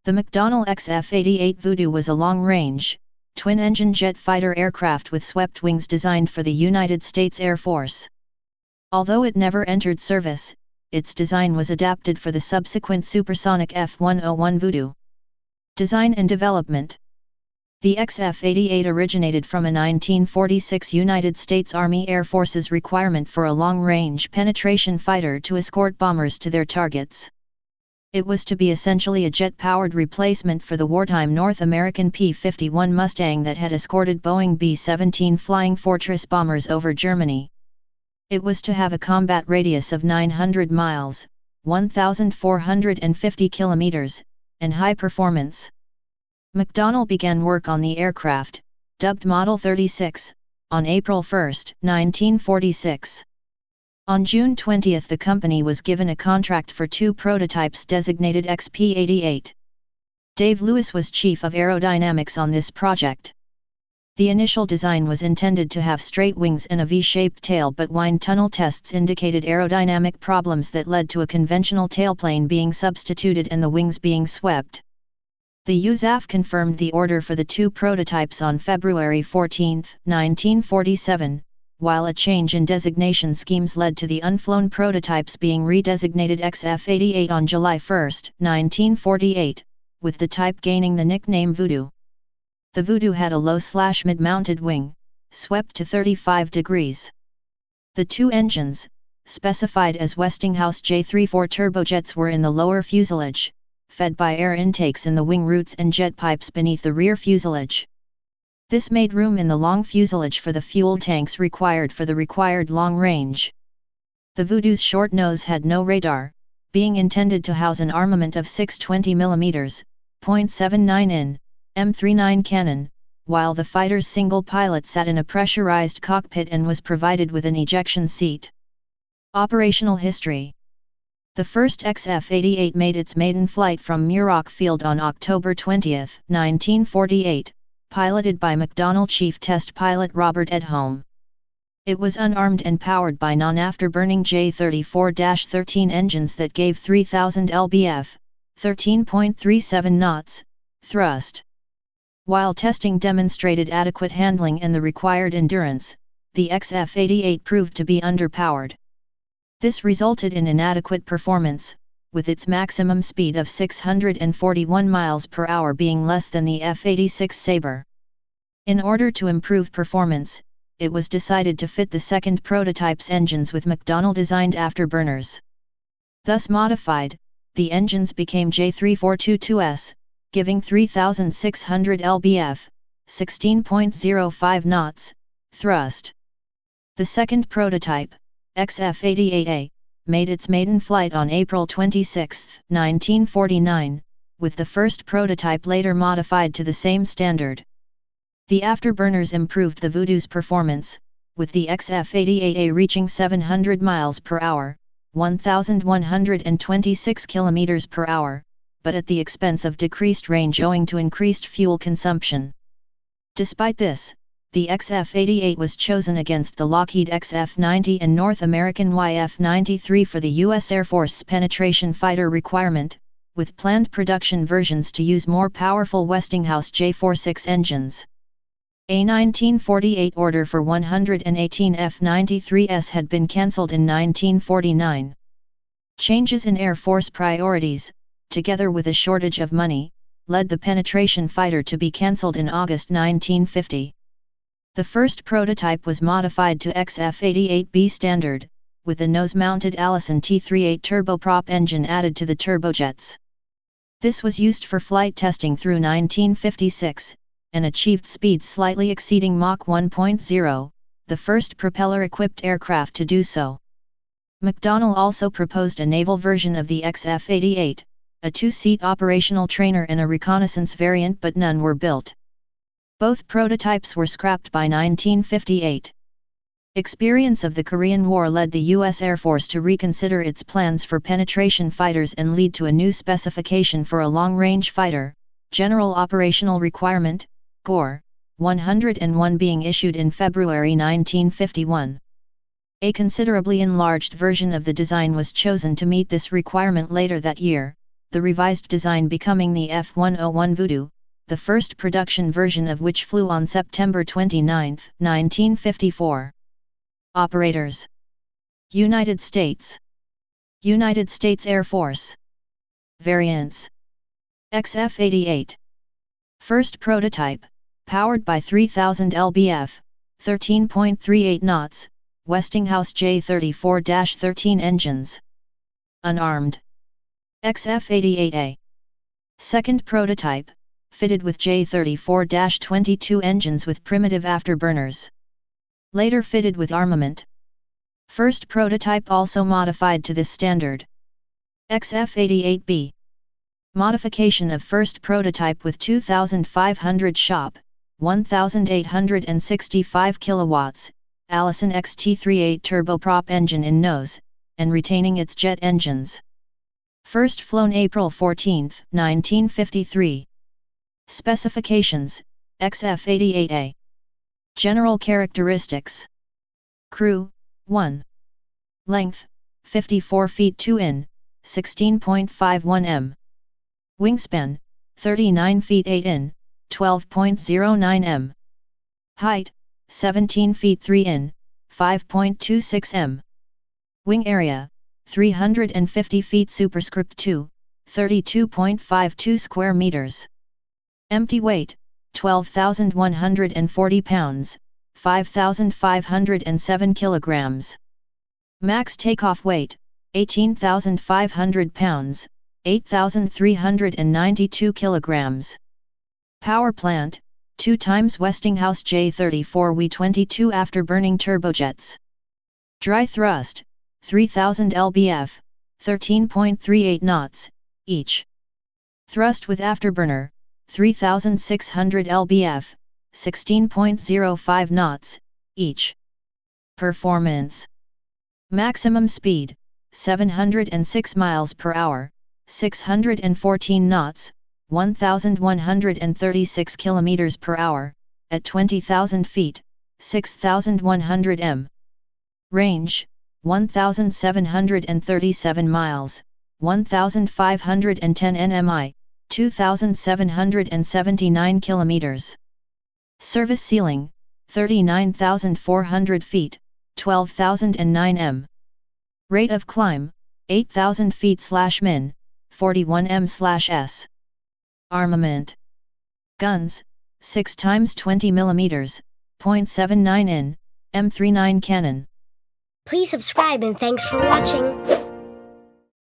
The McDonnell XF-88 Voodoo was a long-range, twin-engine jet fighter aircraft with swept wings designed for the United States Air Force. Although it never entered service, its design was adapted for the subsequent supersonic F-101 Voodoo. Design and development. The XF-88 originated from a 1946 United States Army Air Force's requirement for a long-range penetration fighter to escort bombers to their targets. It was to be essentially a jet-powered replacement for the wartime North American P-51 Mustang that had escorted Boeing B-17 Flying Fortress bombers over Germany. It was to have a combat radius of 900 miles, 1,450 kilometers, and high performance. McDonnell began work on the aircraft, dubbed Model 36, on April 1, 1946. On June 20 the company was given a contract for 2 prototypes designated XP-88. Dave Lewis was chief of aerodynamics on this project. The initial design was intended to have straight wings and a V-shaped tail, but wind tunnel tests indicated aerodynamic problems that led to a conventional tailplane being substituted and the wings being swept. The USAF confirmed the order for the 2 prototypes on February 14, 1947, while a change in designation schemes led to the unflown prototypes being redesignated XF-88 on July 1, 1948, with the type gaining the nickname Voodoo. The Voodoo had a low/mid-mounted wing, swept to 35 degrees. The 2 engines, specified as Westinghouse J34 turbojets, were in the lower fuselage, fed by air intakes in the wing roots and jet pipes beneath the rear fuselage. This made room in the long fuselage for the fuel tanks required for the required long range. The Voodoo's short nose had no radar, being intended to house an armament of 6 20mm, .79 in, M39 cannon, while the fighter's single pilot sat in a pressurized cockpit and was provided with an ejection seat. Operational history. The first XF-88 made its maiden flight from Muroc Field on October 20, 1948, piloted by McDonnell Chief Test Pilot Robert Edholm. It was unarmed and powered by non-afterburning J34-13 engines that gave 3,000 lbf, 13.37 knots, thrust. While testing demonstrated adequate handling and the required endurance, the XF-88 proved to be underpowered. This resulted in inadequate performance, with its maximum speed of 641 miles per hour being less than the F-86 Sabre. In order to improve performance, it was decided to fit the second prototype's engines with McDonnell-designed afterburners. Thus modified, the engines became J3422S, giving 3,600 lbf, 16.05 knots, thrust. The second prototype, XF-88A, made its maiden flight on April 26, 1949, with the first prototype later modified to the same standard. The afterburners improved the Voodoo's performance, with the XF-88A reaching 700 miles per hour, 1,126 kilometers per hour, but at the expense of decreased range owing to increased fuel consumption. Despite this, the XF-88 was chosen against the Lockheed XF-90 and North American YF-93 for the U.S. Air Force's penetration fighter requirement, with planned production versions to use more powerful Westinghouse J46 engines. A 1948 order for 118 F-93s had been cancelled in 1949. Changes in Air Force priorities, together with a shortage of money, led the penetration fighter to be cancelled in August 1950. The first prototype was modified to XF-88B standard, with a nose-mounted Allison T-38 turboprop engine added to the turbojets. This was used for flight testing through 1956, and achieved speeds slightly exceeding Mach 1.0, the first propeller-equipped aircraft to do so. McDonnell also proposed a naval version of the XF-88, a 2-seat operational trainer and a reconnaissance variant, but none were built. Both prototypes were scrapped by 1958. Experience of the Korean War led the U.S. Air Force to reconsider its plans for penetration fighters and lead to a new specification for a long-range fighter, General Operational Requirement, GOR, 101 being issued in February 1951. A considerably enlarged version of the design was chosen to meet this requirement later that year, the revised design becoming the F-101 Voodoo, the first production version of which flew on September 29, 1954. Operators: United States. United States Air Force. Variants: XF-88. First prototype, powered by 3000 lbf, 13.38 knots, Westinghouse J34-13 engines. Unarmed. XF-88A. Second prototype, fitted with J34-22 engines with primitive afterburners. Later fitted with armament. First prototype also modified to this standard. XF-88B. Modification of first prototype with 2500 shop, 1865 kilowatts, Allison XT38 turboprop engine in nose, and retaining its jet engines. First flown April 14, 1953. Specifications: XF-88A. General characteristics. Crew: 1. Length: 54 feet 2 in, 16.51 m. Wingspan: 39 feet 8 in, 12.09 m. Height: 17 feet 3 in, 5.26 m. Wing area: 350 feet superscript 2, 32.52 square meters. Empty weight: 12,140 pounds, 5,507 kilograms. Max takeoff weight: 18,500 pounds, 8,392 kilograms. Power plant: 2 times Westinghouse J34W22 afterburning turbojets. Dry thrust: 3000 lbf, 13.38 knots, each. Thrust with afterburner: 3600 lbf, 16.05 knots, each. Performance: maximum speed: 706 miles per hour, 614 knots, 1136 kilometers per hour, at 20,000 feet, 6,100 m. Range: 1,737 miles, 1,510 nmi, 2,779 kilometers. Service ceiling: 39,400 feet, 12,009 m. Rate of climb: 8,000 feet/min, 41 m/s. Armament: guns, 6 x 20 mm, .79 in, M39 cannon. Please subscribe and thanks for watching.